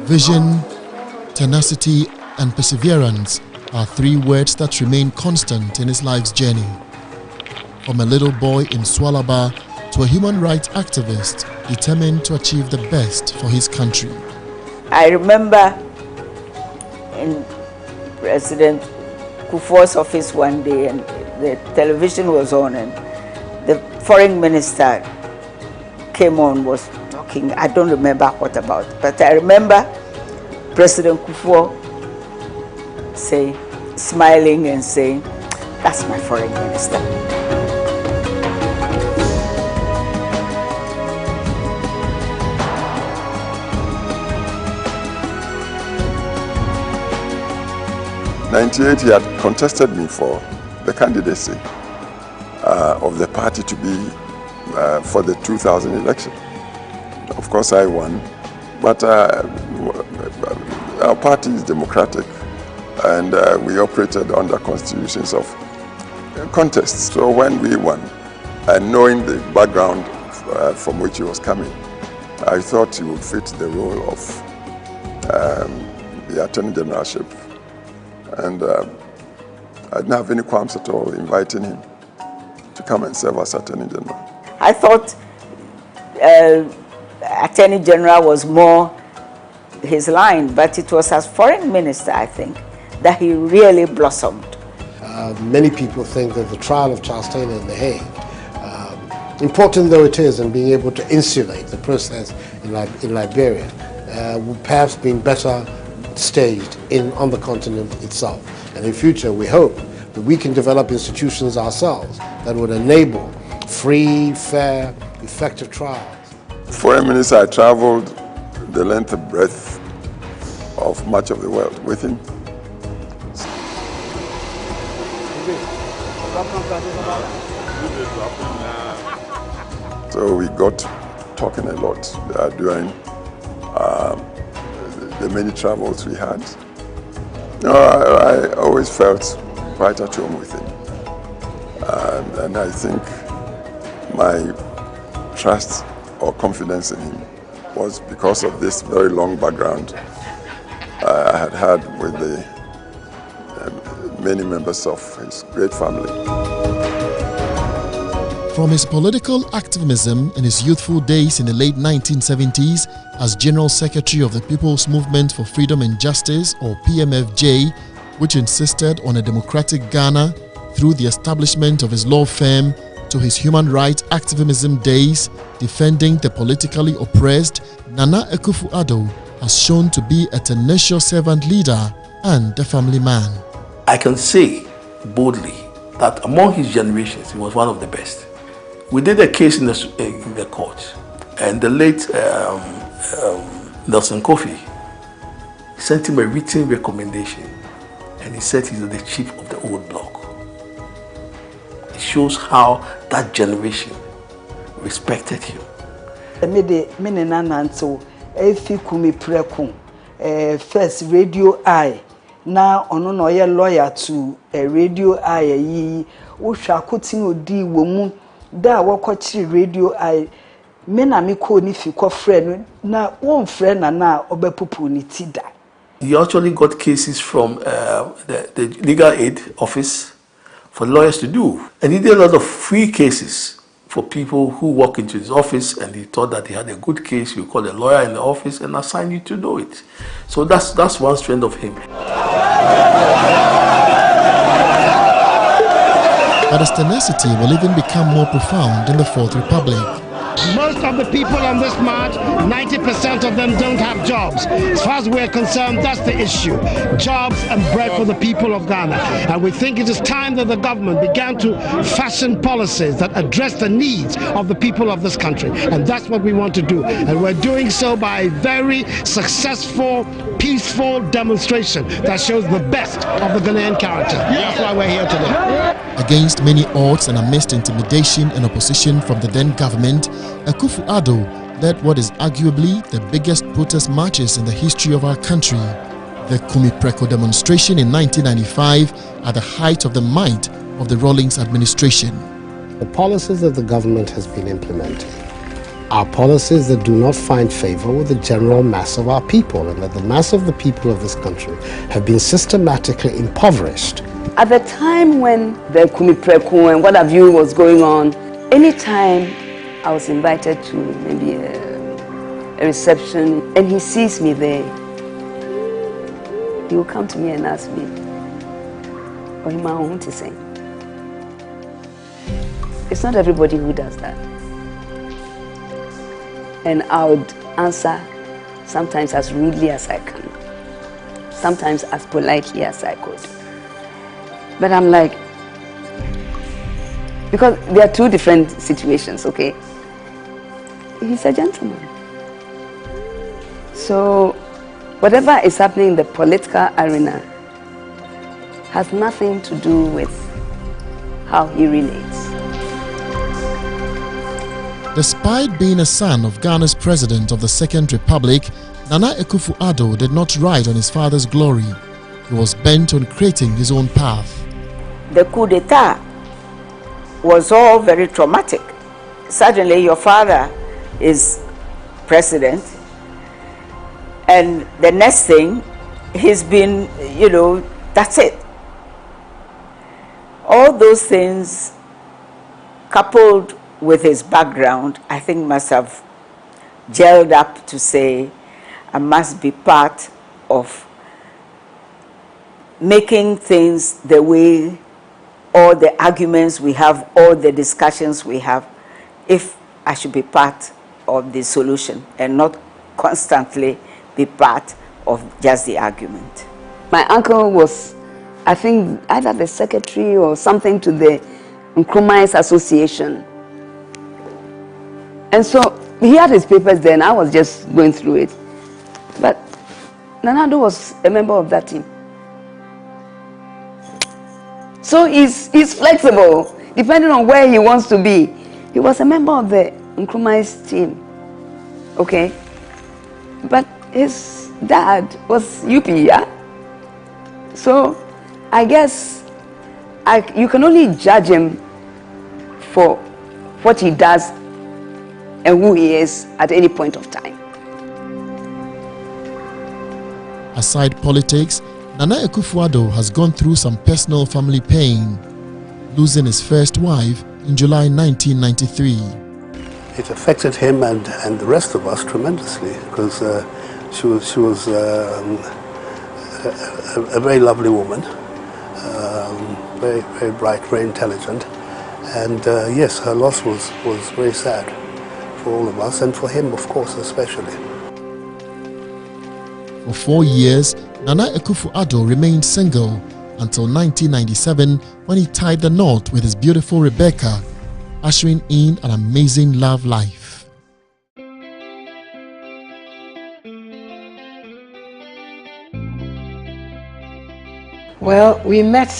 Vision, tenacity, and perseverance are three words that remain constant in his life's journey. From a little boy in Swalaba to a human rights activist determined to achieve the best for his country. I remember in President Akufo's office one day, and the television was on, and the foreign minister came on, was talking. I don't remember what about, but I remember President Akufo smiling and saying, "That's my foreign minister." In 1998, he had contested me for the candidacy of the party to be for the 2000 election. Of course, I won, but our party is democratic, and we operated under constitutions of contests. So when we won, and knowing the background from which he was coming, I thought he would fit the role of the Attorney Generalship. And I didn't have any qualms at all inviting him to come and serve as Attorney General. I thought Attorney General was more his line, but it was as Foreign Minister, I think, that he really blossomed. Many people think that the trial of Charles Taylor in The Hague, important though it is in being able to insulate the process in Liberia, would perhaps been better staged on the continent itself. And in future, we hope that we can develop institutions ourselves that would enable free, fair, effective trials. Foreign Minister, I traveled the length and breadth of much of the world with him. So we got talking a lot during the many travels we had. I always felt quite at home with him. And I think my trust or confidence in him was because of this very long background I had with the many members of his great family. From his political activism in his youthful days in the late 1970s as General Secretary of the People's Movement for Freedom and Justice, or PMFJ, which insisted on a democratic Ghana, through the establishment of his law firm, to his human rights activism days defending the politically oppressed, Nana Akufo-Addo has shown to be a tenacious servant leader and a family man. I can say boldly that among his generations, he was one of the best. We did a case in the court, and the late Nelson Kofi sent him a written recommendation, and he said he's the chief of the old bloc. It shows how that generation respected him. First Radio I, now on a lawyer to a Radio I, Usha Kutin Odi Womu. Da wakochi Radio I mena mi ko ni fi ko friend na one friend na obepupu ni tida. He actually got cases from the legal aid office for lawyers to do, and he did a lot of free cases for people who walk into his office and he thought that he had a good case. You call a lawyer in the office and assign you to do it. So that's one strength of him. But his tenacity will even become more profound in the Fourth Republic. Most of the people on this march, 90% of them don't have jobs. As far as we're concerned, that's the issue. Jobs and bread for the people of Ghana. And we think it is time that the government began to fashion policies that address the needs of the people of this country. And that's what we want to do. And we're doing so by a very successful, peaceful demonstration that shows the best of the Ghanaian character. That's why we're here today. Against many odds and amidst intimidation and opposition from the then government, Akufo-Addo led what is arguably the biggest protest marches in the history of our country, the Kumipreko demonstration in 1995 at the height of the might of the Rawlings administration. The policies that the government has been implementing are policies that do not find favor with the general mass of our people, and that the mass of the people of this country have been systematically impoverished. At the time when the Kumipreko and what have you was going on, anytime I was invited to maybe a reception and he sees me there, he will come to me and ask me, what am I want to say? It's not everybody who does that. And I would answer sometimes as rudely as I can, sometimes as politely as I could. But I'm like, because there are two different situations, okay? He's a gentleman. So whatever is happening in the political arena has nothing to do with how he relates. Despite being a son of Ghana's president of the Second Republic, Nana Akufo Addo did not ride on his father's glory. He was bent on creating his own path. The coup d'etat was all very traumatic. Suddenly your father is president, and the next thing he's been, that's it. All those things coupled with his background, I think must have gelled up to say, I must be part of making things the way, all the arguments we have, all the discussions we have, if I should be part of the solution and not constantly be part of just the argument. My uncle was, I think, either the secretary or something to the Nkrumah's Association. And so he had his papers there and I was just going through it. But Nana Addo was a member of that team. So he's flexible, depending on where he wants to be. He was a member of the Nkrumah's team, okay? But his dad was UP, yeah? So I guess you can only judge him for what he does and who he is at any point of time. Aside politics, Nana Akufo Addo has gone through some personal family pain, losing his first wife in July 1993. It affected him and the rest of us tremendously, because she was a very lovely woman, very, very bright, very intelligent, and yes, her loss was very sad for all of us, and for him, of course, especially. For 4 years, Nana Akufo Addo remained single until 1997, when he tied the knot with his beautiful Rebecca, ushering in an amazing love life. Well, we met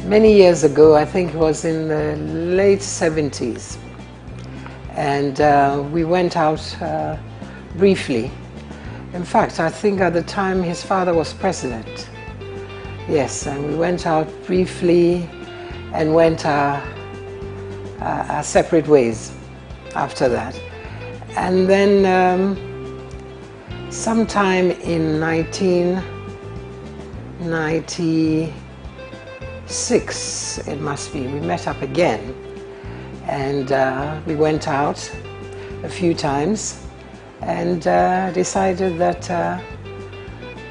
many years ago. I think it was in the late 70s. And we went out briefly. In fact, I think at the time his father was president. Yes, and we went out briefly and went our separate ways after that. And then sometime in 1996, it must be, we met up again. And we went out a few times and decided that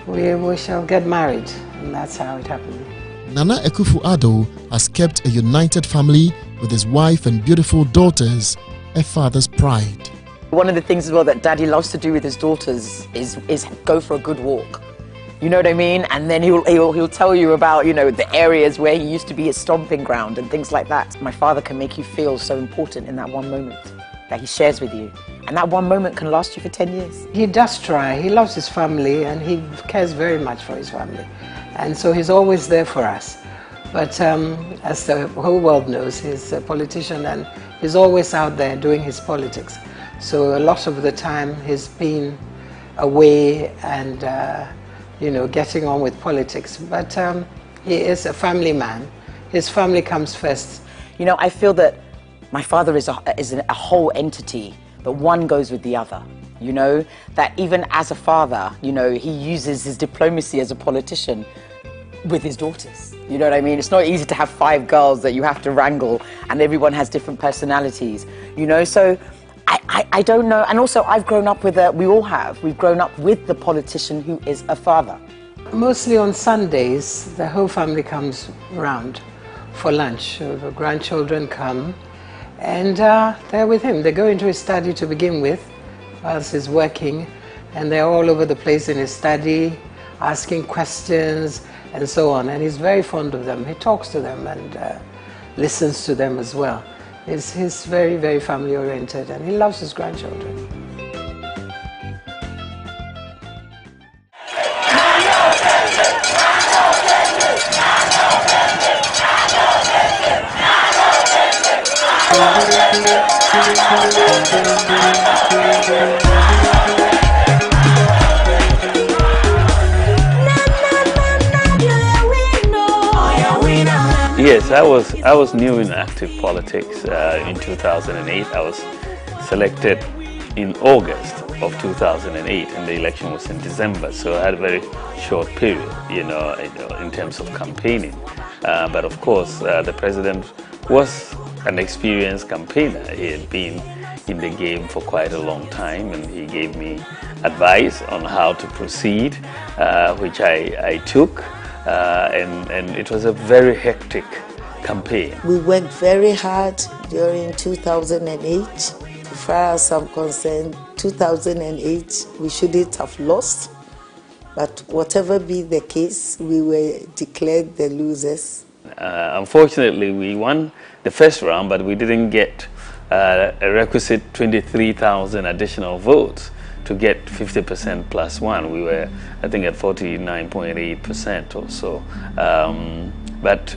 we shall get married, and that's how it happened. Nana Akufo Addo has kept a united family with his wife and beautiful daughters, a father's pride. One of the things as well that Daddy loves to do with his daughters is go for a good walk. You know what I mean? And then he'll tell you about, the areas where he used to be his stomping ground and things like that. My father can make you feel so important in that one moment that he shares with you. And that one moment can last you for 10 years. He does try. He loves his family and he cares very much for his family. And so he's always there for us. But as the whole world knows, he's a politician and he's always out there doing his politics. So a lot of the time he's been away and, getting on with politics. But he is a family man. His family comes first. You know, I feel that my father is a whole entity, but one goes with the other. You know, that even as a father, you know, he uses his diplomacy as a politician with his daughters. You know what I mean? It's not easy to have 5 girls that you have to wrangle and everyone has different personalities, you know? So I don't know. And also I've grown up with we've grown up with the politician who is a father. Mostly on Sundays, the whole family comes round for lunch. So the grandchildren come and they're with him. They go into his study to begin with whilst he's working, and they're all over the place in his study, asking questions and so on. And he's very fond of them. He talks to them and listens to them as well. He's very, very family oriented, and he loves his grandchildren. Yes, I was new in active politics in 2008. I was selected in August of 2008, and the election was in December. So I had a very short period, in terms of campaigning. But of course, the president was an experienced campaigner. He had been in the game for quite a long time, and he gave me advice on how to proceed, which I took. And it was a very hectic campaign. We worked very hard during 2008. As far as I'm concerned, 2008 we shouldn't have lost, but whatever be the case, we were declared the losers. Unfortunately, we won the first round, but we didn't get a requisite 23,000 additional votes to get 50% plus 1. We were, I think, at 49.8% or so. But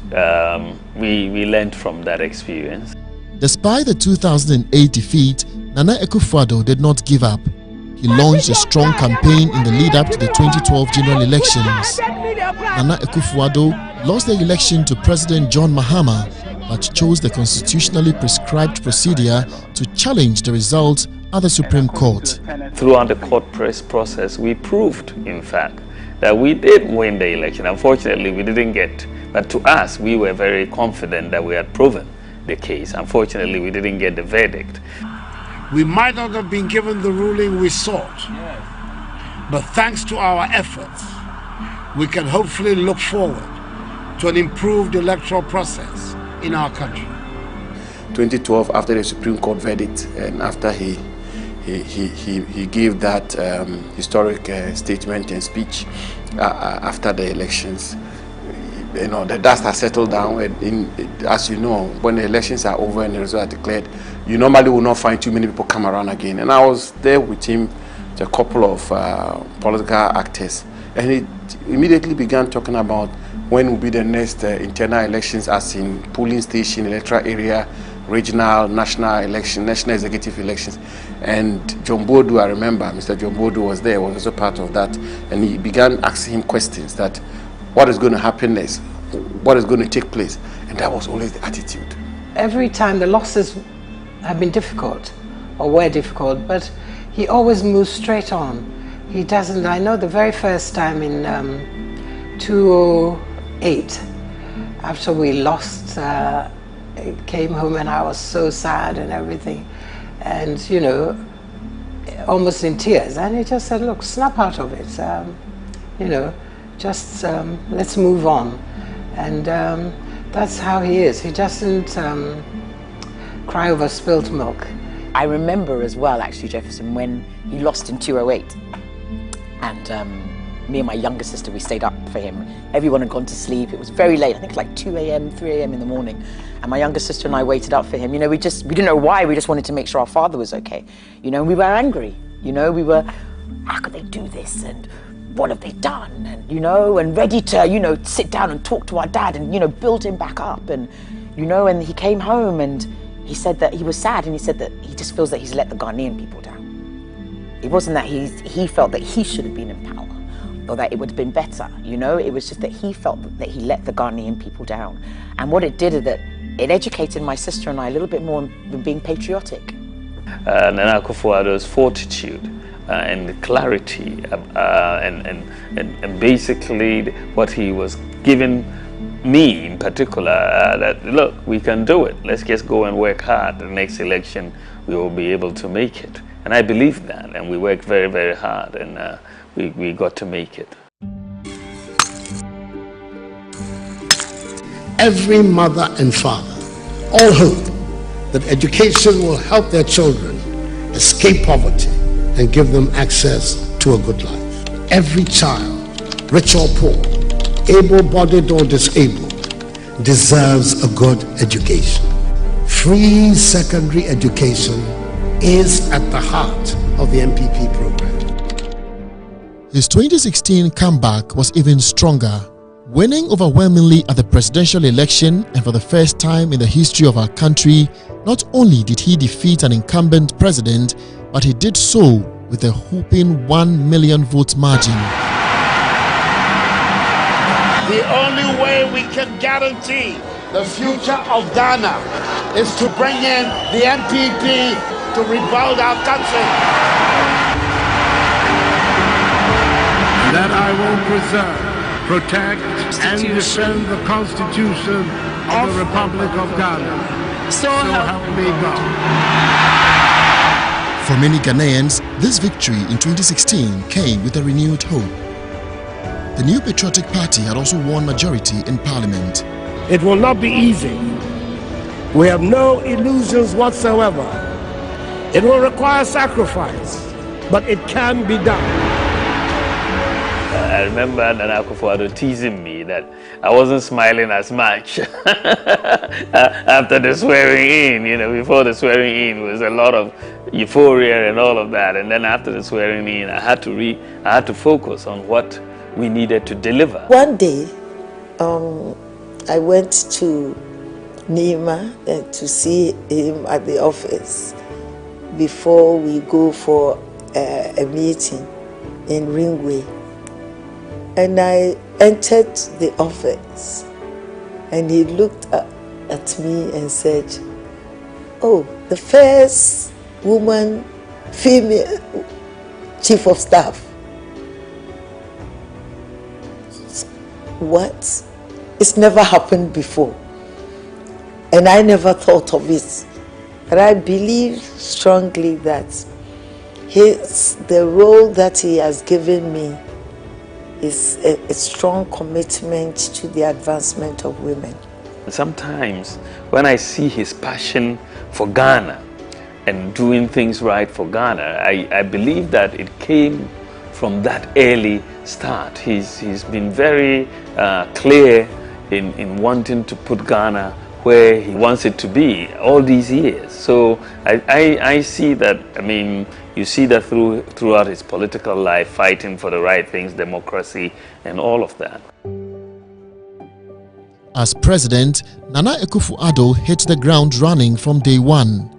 we learned from that experience. Despite the 2008 defeat, Nana Akufo did not give up. He launched a strong campaign in the lead-up to the 2012 general elections. Nana Akufo lost the election to President John Mahama, but chose the constitutionally prescribed procedure to challenge the results at the Supreme Court. Throughout the court press process, we proved, in fact, that we did win the election. Unfortunately, we didn't get, but to us, we were very confident that we had proven the case. Unfortunately, we didn't get the verdict. We might not have been given the ruling we sought, but thanks to our efforts, we can hopefully look forward to an improved electoral process in our country. 2012, after the Supreme Court verdict, and after he gave that historic statement and speech after the elections, the dust has settled down. And as you know, when the elections are over and the results are declared, you normally will not find too many people come around again. And I was there with him, a couple of political actors, and he immediately began talking about when will be the next internal elections, as in polling station, electoral area, regional, national election, national executive elections. And John Bodu, I remember, Mr. John Bodu was there, was also part of that, and he began asking him questions that what is going to happen next, what is going to take place, and that was always the attitude. Every time the losses have been difficult, or were difficult, but he always moves straight on. He doesn't, I know the very first time in 2008, after we lost, came home and I was so sad and everything, and almost in tears, and he just said, look, snap out of it, just let's move on. And that's how he is. He doesn't cry over spilt milk. I remember as well, actually, Jefferson, when he lost in 2008, and me and my younger sister, we stayed up for him. Everyone had gone to sleep. It was very late. I think like 2 a.m., 3 a.m. in the morning. And my younger sister and I waited up for him. We didn't know why. We just wanted to make sure our father was okay. We were angry. We were, how could they do this? And what have they done? And, and ready to, sit down and talk to our dad and, build him back up. And, and he came home and he said that he was sad, and he said that he just feels that he's let the Ghanaian people down. It wasn't that he felt that he should have been in power or that it would have been better, you know? It was just that he felt that he let the Ghanaian people down. And what it did is that it educated my sister and I a little bit more in being patriotic. Nana Akufo Addo's fortitude and clarity and basically what he was giving me in particular, that look, we can do it. Let's just go and work hard. The next election, we will be able to make it. And I believe that, and we worked very, very hard, and we got to make it. Every mother and father all hope that education will help their children escape poverty and give them access to a good life. Every child, rich or poor, able-bodied or disabled, deserves a good education. Free secondary education is at the heart of the MPP program. His 2016 comeback was even stronger, winning overwhelmingly at the presidential election, and for the first time in the history of our country, not only did he defeat an incumbent president, but he did so with a whopping 1 million vote margin. The only way we can guarantee the future of Ghana is to bring in the MPP to rebuild our country. That I will preserve, protect, and defend the Constitution of the Republic of Ghana. So help me God. For many Ghanaians, this victory in 2016 came with a renewed hope. The new Patriotic Party had also won majority in Parliament. It will not be easy. We have no illusions whatsoever. It will require sacrifice, but it can be done. I remember Nana Akufo Addo teasing me that I wasn't smiling as much after the swearing in. You know, before the swearing in was a lot of euphoria and all of that, and then after the swearing in, I had to focus on what we needed to deliver. One day, I went to Nima to see him at the office before we go for a meeting in Ringway. And I entered the office, and he looked at me and said, "Oh, the first woman, female chief of staff." What? It's never happened before, and I never thought of it. But I believe strongly that the role that he has given me is a strong commitment to the advancement of women. Sometimes when I see his passion for Ghana and doing things right for Ghana, I believe that it came from that early start. He's been very clear in wanting to put Ghana where he wants it to be all these years. So I see that, I mean, you see that throughout his political life, fighting for the right things, democracy, and all of that. As president, Nana Akufo Addo hit the ground running from day one.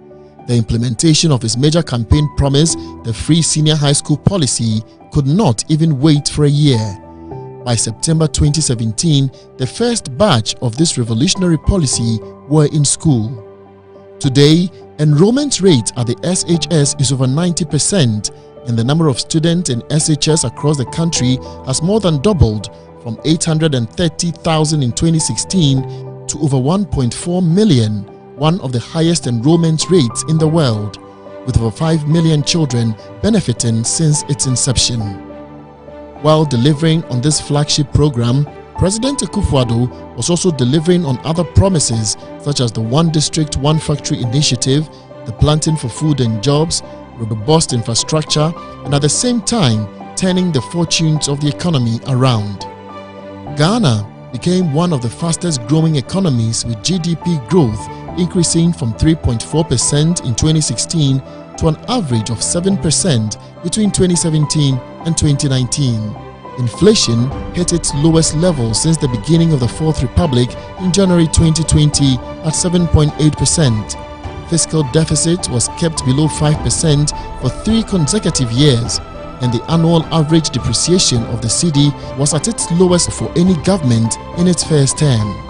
The implementation of his major campaign promise, the free senior high school policy, could not even wait for a year. By September 2017, the first batch of this revolutionary policy were in school. Today, enrollment rate at the SHS is over 90%, and the number of students in SHS across the country has more than doubled from 830,000 in 2016 to over 1.4 million, one of the highest enrollment rates in the world, with over 5 million children benefiting since its inception. While delivering on this flagship program, President Akufo Addo was also delivering on other promises such as the One District, One Factory initiative, the Planting for Food and Jobs, robust infrastructure, and at the same time turning the fortunes of the economy around. Ghana became one of the fastest growing economies, with GDP growth increasing from 3.4% in 2016 to an average of 7% between 2017 and 2019. Inflation hit its lowest level since the beginning of the Fourth Republic in January 2020 at 7.8%. fiscal deficit was kept below 5% for 3 consecutive years, and the annual average depreciation of the cedi was at its lowest for any government in its first term.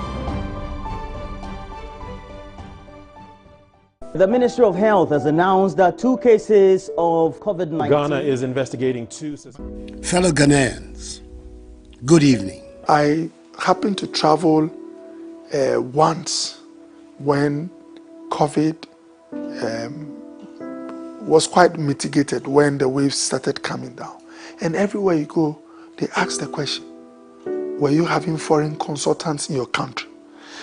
The Ministry of Health has announced that 2 cases of COVID-19. Ghana is investigating 2... Fellow Ghanaians, good evening. I happened to travel once when COVID was quite mitigated when the waves started coming down. And everywhere you go, they ask the question, were you having foreign consultants in your country?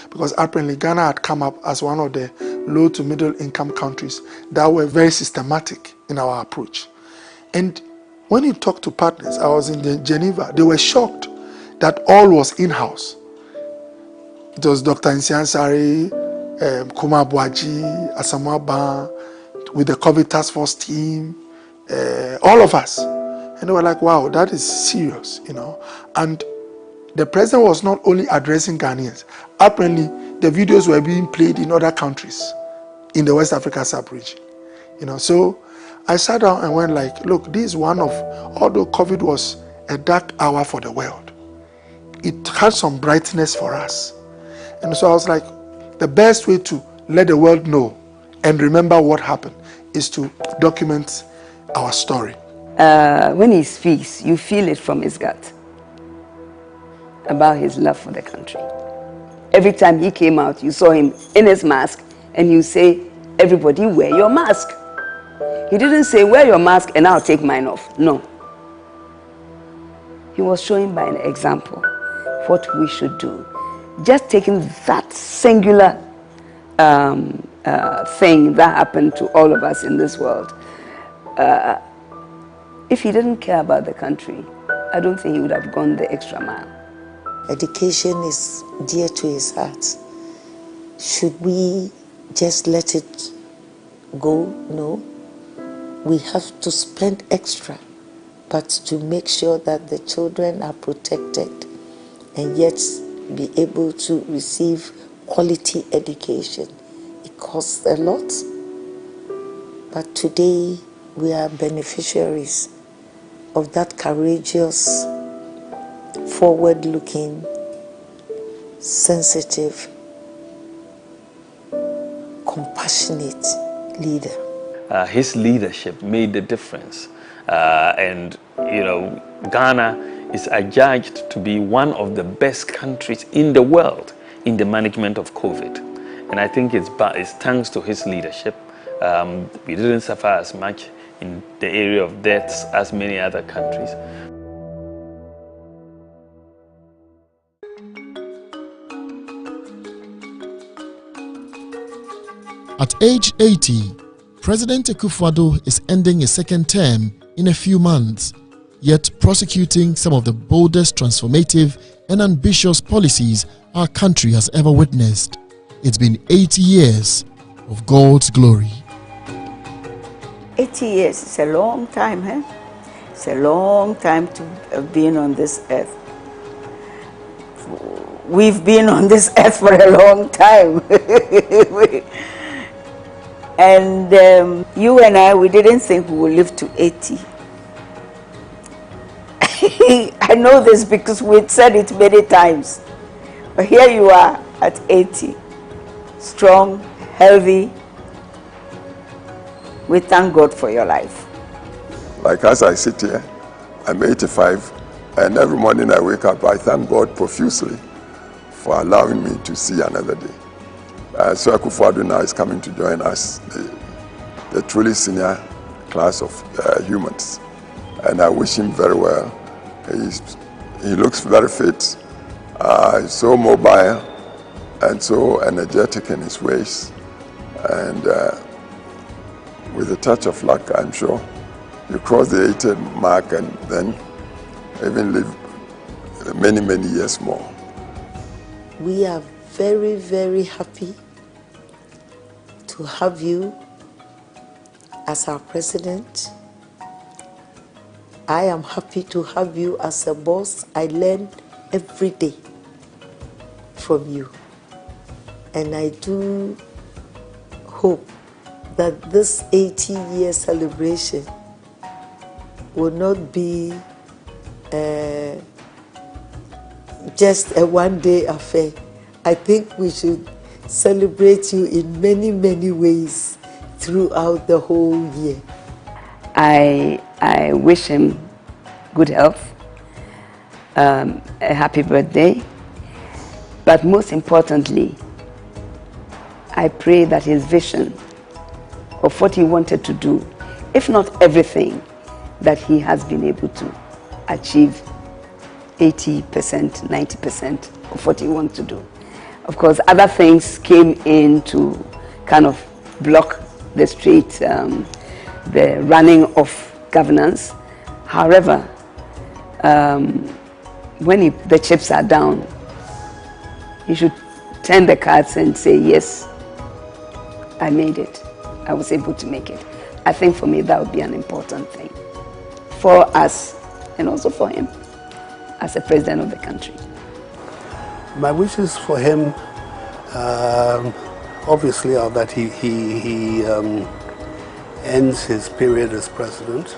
Because apparently Ghana had come up as one of the low to middle income countries that were very systematic in our approach. And when you talk to partners, I was in Geneva, they were shocked that all was in-house. It was Dr. Nsiansari, Kuma Buaji, Asamoah Ban, with the COVID task force team, all of us. And they were like, wow, that is serious, you know. And the president was not only addressing Ghanaians. Apparently, the videos were being played in other countries in the West Africa sub-region. You know, so I sat down and went like, look, this is one of, although COVID was a dark hour for the world, it had some brightness for us. And so I was like, the best way to let the world know and remember what happened is to document our story. When he speaks, you feel it from his gut about his love for the country. Every time he came out, you saw him in his mask and you say, everybody wear your mask. He didn't say, wear your mask and I'll take mine off. No. He was showing by an example what we should do. Just taking that singular thing that happened to all of us in this world. If he didn't care about the country, I don't think he would have gone the extra mile. Education is dear to his heart. Should we just let it go? No. We have to spend extra, but to make sure that the children are protected and yet be able to receive quality education. It costs a lot, but today we are beneficiaries of that courageous, forward-looking, sensitive, compassionate leader. His leadership made the difference. And, you know, Ghana is adjudged to be one of the best countries in the world in the management of COVID. And I think it's thanks to his leadership. We didn't suffer as much in the area of deaths as many other countries. At age 80, President Akufo is ending his second term in a few months, yet prosecuting some of the boldest, transformative and ambitious policies our country has ever witnessed. It's been 80 years of God's glory. 80 years is a long time, eh? It's a long time to have been on this earth. We've been on this earth for a long time. And you and I, we didn't think we would live to 80. I know this because we'd said it many times. But here you are at 80. Strong, healthy. We thank God for your life. Like as I sit here, I'm 85, and every morning I wake up, I thank God profusely for allowing me to see another day. So Akufo now is coming to join us, the truly senior class of humans. And I wish him very well. He looks very fit, he's so mobile and so energetic in his ways. And with a touch of luck, I'm sure, you cross the 80 mark and then even live many, many years more. We are very, very happy to have you as our president. I am happy to have you as a boss. I learn every day from you. And I do hope that this 80-year celebration will not be just a one-day affair. I think we should celebrate you in many, many ways throughout the whole year. I wish him good health, a happy birthday, but most importantly, I pray that his vision of what he wanted to do, if not everything, that he has been able to achieve 80%, 90% of what he wants to do. Of course, other things came in to kind of block the straight, the running of governance. However, when the chips are down, he should turn the cards and say, yes, I made it. I was able to make it. I think for me that would be an important thing for us and also for him as a president of the country. My wishes for him obviously are that he ends his period as president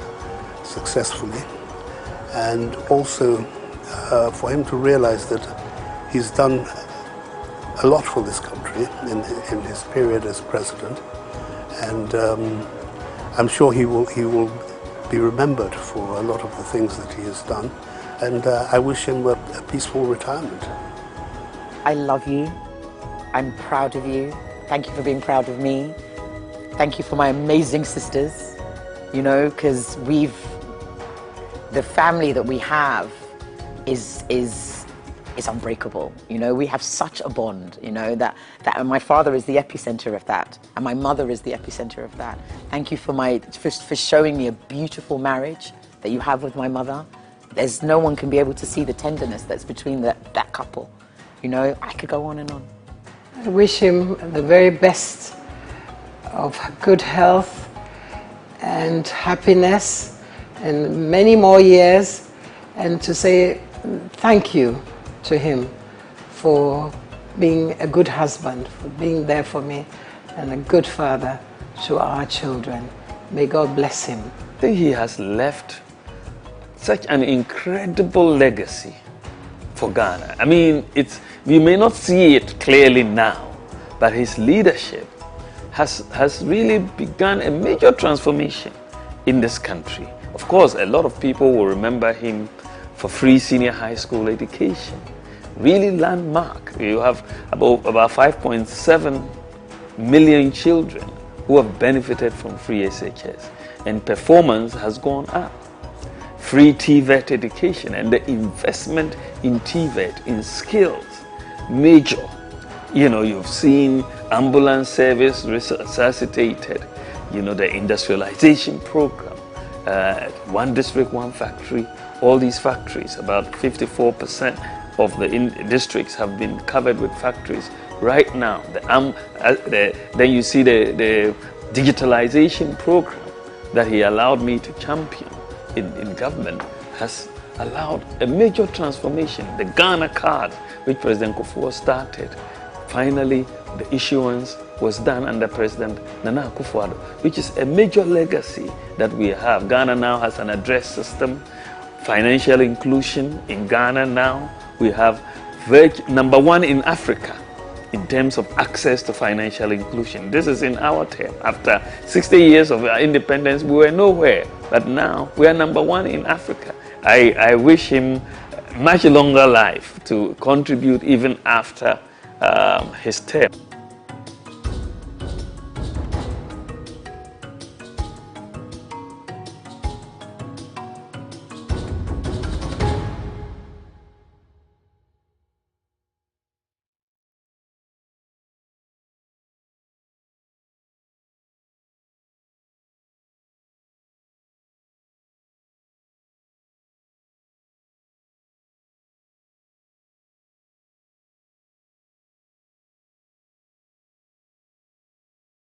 successfully, and also for him to realize that he's done a lot for this country in his period as president, and I'm sure he will be remembered for a lot of the things that he has done, and I wish him a peaceful retirement. I love you. I'm proud of you. Thank you for being proud of me. Thank you for my amazing sisters, you know, because the family that we have is unbreakable. You know, we have such a bond, you know, that and my father is the epicenter of that, and my mother is the epicenter of that. Thank you for showing me a beautiful marriage that you have with my mother. There's no one can be able to see the tenderness that's between that couple. You know, I could go on and on. I wish him the very best of good health and happiness and many more years, and to say thank you to him for being a good husband, for being there for me, and a good father to our children. May God bless him. I think he has left such an incredible legacy for Ghana. I mean, we may not see it clearly now, but his leadership has really begun a major transformation in this country. Of course, a lot of people will remember him for free senior high school education. Really landmark. You have about 5.7 million children who have benefited from free SHS, and performance has gone up. Free TVET education and the investment in TVET, in skills, major. You know, you've seen ambulance service resuscitated, you know, the industrialization program, one district, one factory, all these factories, about 54% of the districts have been covered with factories right now. Then you see the digitalization program that he allowed me to champion in government has allowed a major transformation. The Ghana card, which President Akufo started, finally the issuance was done under President Nana Akufo, which is a major legacy that we have. Ghana now has an address system, financial inclusion in Ghana now. We have #1 in Africa in terms of access to financial inclusion. This is in our term. After 60 years of our independence, we were nowhere, but now we are #1 in Africa. I wish him much longer life to contribute even after his term.